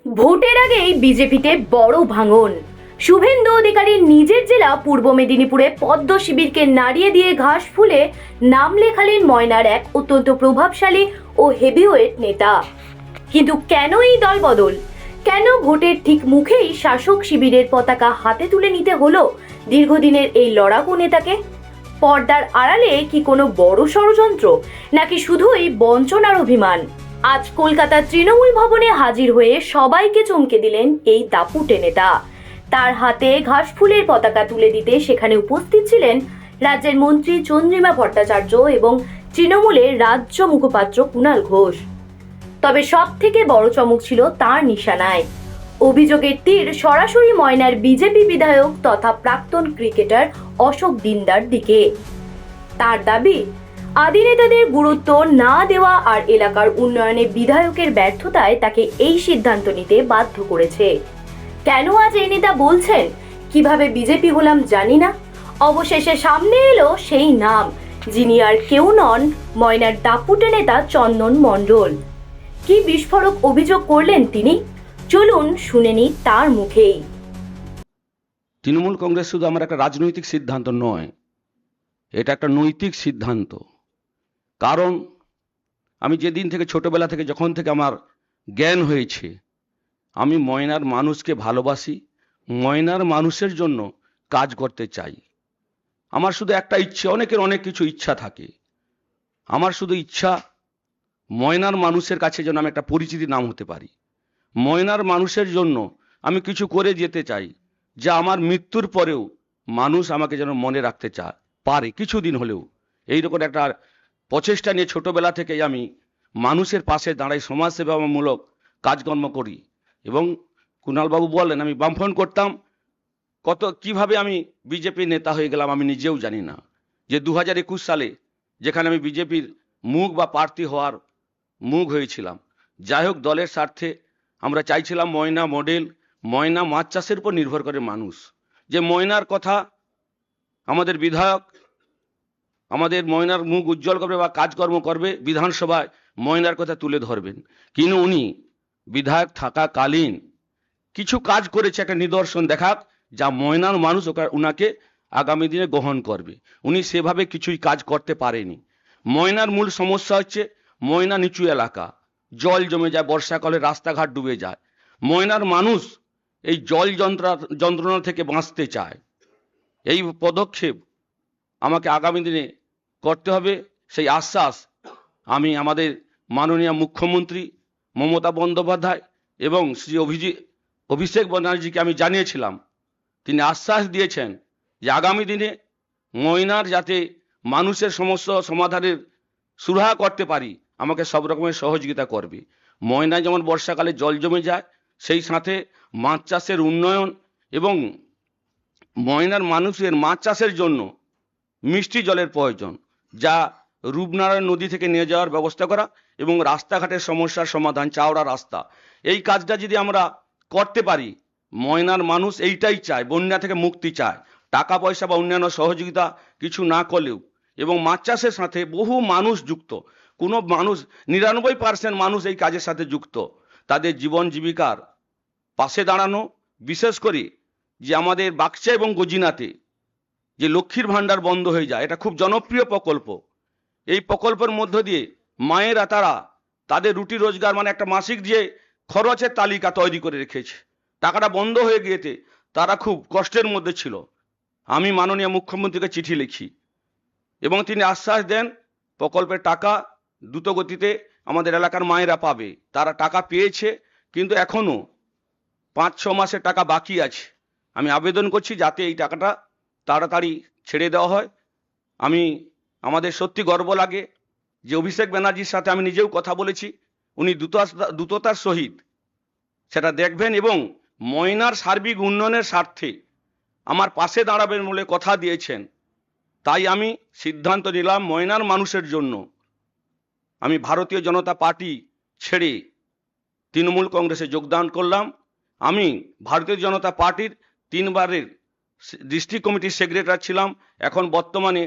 ভোটের আগেই বিজেপিতে বড় ভাঙন। শুভেন্দু অধিকারীর নিজের জেলা পূর্ব মেদিনীপুরে পদ্ম শিবিরকে নাড়িয়ে দিয়ে ঘাস ফুলে নাম লেখালেন ময়নার এক অত্যন্ত প্রভাবশালী ও হেভিওয়েট নেতা। কিন্তু কেন এই দলবদল? কেন ভোটের ঠিক মুখেই শাসক শিবিরের পতাকা হাতে তুলে নিতে হলো দীর্ঘদিনের এই লড়াকু নেতাকে? পর্দার আড়ালে কি কোনো বড় ষড়যন্ত্র, নাকি শুধুই বঞ্চনার অভিমান? আজ কলকাতার তৃণমূল ভবনে হাজির হয়ে সবাইকে চমকে দিলেন এই দাপুটে নেতা। তার হাতে ঘাসফুলের পতাকা তুলে দিতে সেখানে উপস্থিত ছিলেন রাজ্যের মন্ত্রী চন্দ্রিমা ভট্টাচার্য এবং তৃণমূলের রাজ্য মুখপাত্র কুণাল ঘোষ। তবে সব থেকে বড় চমক ছিল তার নিশানায়। অভিযোগের তীর সরাসরি ময়নার বিজেপি বিধায়ক তথা প্রাক্তন ক্রিকেটার অশোক দিন্দার দিকে। তার দাবি, আদি নেতাদের গুরুত্ব না দেওয়া আর এলাকার উন্নয়নে বিধায়কের ব্যর্থতায় তাকে এই সিদ্ধান্ত নিতে বাধ্য করেছে। কেন আজ এই নেতা বলছেন কিভাবে বিজেপি হলাম জানি না, অবশেষে সামনে এলো সেই নাম, যিনি আর কেউ নন ময়নার দাপুটে নেতা চন্দন মণ্ডল। কি বিস্ফোরক অভিযোগ করলেন তিনি, চলুন শুনে নি তার মুখেই। তৃণমূল কংগ্রেস শুধু আমার একটা রাজনৈতিক সিদ্ধান্ত নয়, এটা একটা নৈতিক সিদ্ধান্ত। কারণ আমি যেদিন থেকে ছোটবেলা থেকে যখন থেকে আমার জ্ঞান হয়েছে, আমি ময়নার মানুষকে ভালোবাসি, ময়নার মানুষের জন্য কাজ করতে চাই। আমার শুধু একটা ইচ্ছে, অনেকের অনেক কিছু ইচ্ছা থাকে, আমার শুধু ইচ্ছা ময়নার মানুষের কাছে যেন আমি একটা পরিচিতি নাম হতে পারি। ময়নার মানুষের জন্য আমি কিছু করে যেতে চাই, যা আমার মৃত্যুর পরেও মানুষ আমাকে যেন মনে রাখতে পারে কিছুদিন হলেও। এইরকম একটা প্রচেষ্টা নিয়ে ছোটবেলা থেকেই আমি মানুষের পাশে দাঁড়াই, সমাজসেবামূলক কাজকর্ম করি। এবং কুণালবাবু বলেন আমি বামফ্রন্ট করতাম, কিভাবে আমি বিজেপির নেতা হয়ে গেলাম আমি নিজেও জানি না। যে 2021 সালে যেখানে আমি বিজেপির মুখ বা প্রার্থী হওয়ার মুখ হয়েছিলাম। যাই হোক, দলের স্বার্থে আমরা চাইছিলাম ময়না মডেল, ময়না মাছ চাষের উপর নির্ভর করে মানুষ, যে ময়নার কথা আমাদের বিধায়ক আমাদের ময়নার মুখ উজ্জ্বল করবে বা কাজকর্ম করবে, বিধানসভায় ময়নার কথা তুলে ধরবেন। কিন্তু উনি বিধায়ক থাকাকালীন কিছু কাজ করেছে, একটা নিদর্শন দেখাক যা ময়নার মানুষ ওনাকে আগামী দিনে গ্রহণ করবে। উনি সেভাবে কিছুই কাজ করতে পারেনি। ময়নার মূল সমস্যা হচ্ছে ময়না নিচু এলাকা, জল জমে যায়, বর্ষাকালে রাস্তাঘাট ডুবে যায়। ময়নার মানুষ এই জল যন্ত্রণা থেকে বাঁচতে চায়। এই পদক্ষেপ আমাকে আগামী দিনে করতে হবে, সেই আশ্বাস আমি আমাদের মাননীয় মুখ্যমন্ত্রী মমতা বন্দ্যোপাধ্যায় এবং শ্রী অভিষেক ব্যানার্জিকে আমি জানিয়েছিলাম। তিনি আশ্বাস দিয়েছেন যে আগামী দিনে ময়নার যাতে মানুষের সমস্যা সমাধানের সুরাহা করতে পারি, আমাকে সব রকমের সহযোগিতা করবে। ময়নায় যেমন বর্ষাকালে জল জমে যায়, সেই সাথে মাছ চাষের উন্নয়ন এবং ময়নার মানুষের মাছ চাষের জন্য মিষ্টি জলের প্রয়োজন, যা রূপনারায়ণ নদী থেকে নিয়ে যাওয়ার ব্যবস্থা করা এবং রাস্তাঘাটের সমস্যার সমাধান, চওড়া রাস্তা। এই কাজটা যদি আমরা করতে পারি, ময়নার মানুষ এইটাই চায়, বন্যা থেকে মুক্তি চায়। টাকা পয়সা বা অন্যান্য সহযোগিতা কিছু না করলেও, এবং মাছ চাষের সাথে বহু মানুষ যুক্ত, কোনো মানুষ 99% মানুষ এই কাজের সাথে যুক্ত। তাদের জীবন জীবিকার পাশে দাঁড়ানো, বিশেষ করে যে আমাদের বাক্সা এবং গজিনাতে যে লক্ষ্মীর ভাণ্ডার বন্ধ হয়ে যায়, এটা খুব জনপ্রিয় প্রকল্প। এই প্রকল্পের মধ্য দিয়ে মায়েরা তাদের রুটি রোজগার মানে একটা মাসিক যে খরচের তালিকা তৈরি করে রেখেছে, টাকাটা বন্ধ হয়ে গিয়েছে, তারা খুব কষ্টের মধ্যে ছিল। আমি মাননীয় মুখ্যমন্ত্রীকে চিঠি লিখি এবং তিনি আশ্বাস দেন প্রকল্পের টাকা দ্রুত গতিতে আমাদের এলাকার মায়েরা পাবে। তারা টাকা পেয়েছে, কিন্তু এখনো 5-6 মাসের টাকা বাকি আছে। আমি আবেদন করছি যাতে এই টাকাটা তাড়াতাড়ি ছেড়ে দেওয়া হয়। আমাদের সত্যি গর্ব লাগে যে অভিষেক ব্যানার্জির সাথে আমি নিজেও কথা বলেছি, উনি দ্রুততার সহিত সেটা দেখবেন এবং ময়নার সার্বিক উন্নয়নের স্বার্থে আমার পাশে দাঁড়াবেন বলে কথা দিয়েছেন। তাই আমি সিদ্ধান্ত নিলাম ময়নার মানুষের জন্য আমি ভারতীয় জনতা পার্টি ছেড়ে তৃণমূল কংগ্রেসে যোগদান করলাম। আমি ভারতীয় জনতা পার্টির 3 বারের ডিস্ট্রিক্ট কমিটির সেক্রেটারি ছিলাম, এখন বর্তমানে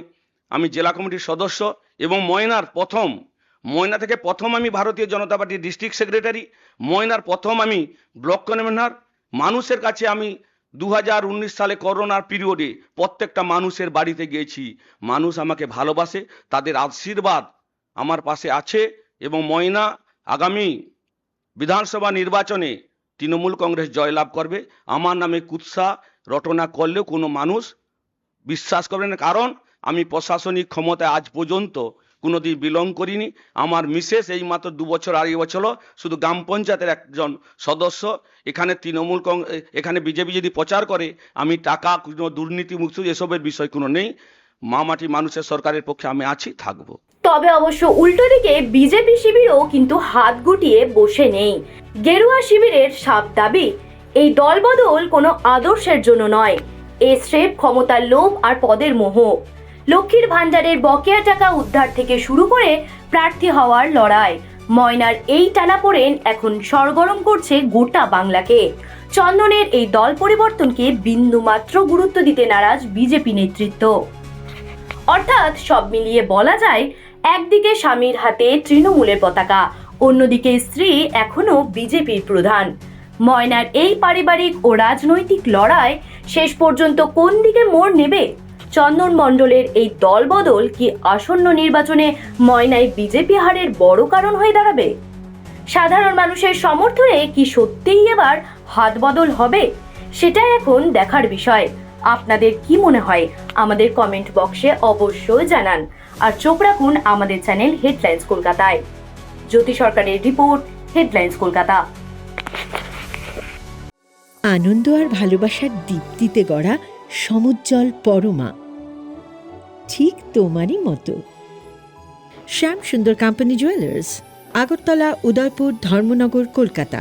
আমি জেলা কমিটির সদস্য এবং ময়নার প্রথম ময়না থেকে প্রথম আমি ভারতীয় জনতা পার্টির ডিস্ট্রিক্ট সেক্রেটারি, ময়নার প্রথম আমি ব্লক কনভেনর। মানুষের কাছে আমি 2019 সালে করোনার পিরিয়ডে প্রত্যেকটা মানুষের বাড়িতে গিয়েছি। মানুষ আমাকে ভালোবাসে, তাদের আশীর্বাদ আমার পাশে আছে এবং ময়না আগামী বিধানসভা নির্বাচনে তৃণমূল কংগ্রেস জয়লাভ করবে। আমার নামে কুৎসা রটনা করলেও কোনো মানুষ বিশ্বাস করবে না, কারণ আমি প্রশাসনিক ক্ষমতায় আজ পর্যন্ত কোনোদিন বিলং করিনি। আমার মিসেস এই মাত্র 2 বছর 2.5 বছর হলো শুধু গ্রাম পঞ্চায়েতের একজন সদস্য। এখানে তৃণমূল এখানে বিজেপি যদি প্রচার করে আমি টাকা কোনো দুর্নীতিমুক্ত এসবের বিষয় কোনো নেই। মা মাটি মানুষের সরকারের পক্ষে আমি আছি, থাকবো। তবে অবশ্য উল্টো দিকে বিজেপি শিবিরও কিন্তু হাত গুটিয়ে বসে নেই। গেরুয়া শিবিরের সাফ দাবি, এই দলবদল কোনো আদর্শের জন্য নয়, এ স্রেফ ক্ষমতার লোভ আর পদের মোহ। লক্ষ্মীর ভান্ডারের বকেয়া টাকা উদ্ধার থেকে শুরু করে প্রার্থী হওয়ার লড়াই, ময়নার এই টানাপোড়েন এখন সরগরম করছে গোটা বাংলাকে। চন্দনের এই দল পরিবর্তনকে বিন্দুমাত্র গুরুত্ব দিতে নারাজ বিজেপি নেতৃত্ব। অর্থাৎ সব মিলিয়ে বলা যায়, একদিকে স্বামীর হাতে তৃণমূলের পতাকা, অন্যদিকে স্ত্রী এখনো বিজেপির প্রধান। ময়নার এই পারিবারিক ও রাজনৈতিক লড়াই শেষ পর্যন্ত কোন দিকে মোড় নেবে? চন্দন মণ্ডলের এই দলবদল কি আসন্ন নির্বাচনে ময়নায় বিজেপি হারের বড় কারণ হয়ে দাঁড়াবে? সাধারণ মানুষের সমর্থনে কি সত্যিই এবার হাত বদল হবে? সেটাই এখন দেখার বিষয়। আপনাদের কি মনে হয় আমাদের কমেন্ট বক্সে অবশ্যই জানান। আর চোখ রাখুন আমাদের চ্যানেল হেডলাইন্স কলকাতায়। জ্যোতি সরকারের রিপোর্ট, হেডলাইন্স কলকাতা। আনন্দ আর ভালোবাসার দীপ্তিতে গড়া সমুজ্জ্বল পরমা, ঠিক তোমারই মতো। শ্যাম সুন্দর কোম্পানি জুয়েলার্স, আগরতলা, উদয়পুর, ধর্মনগর, কলকাতা।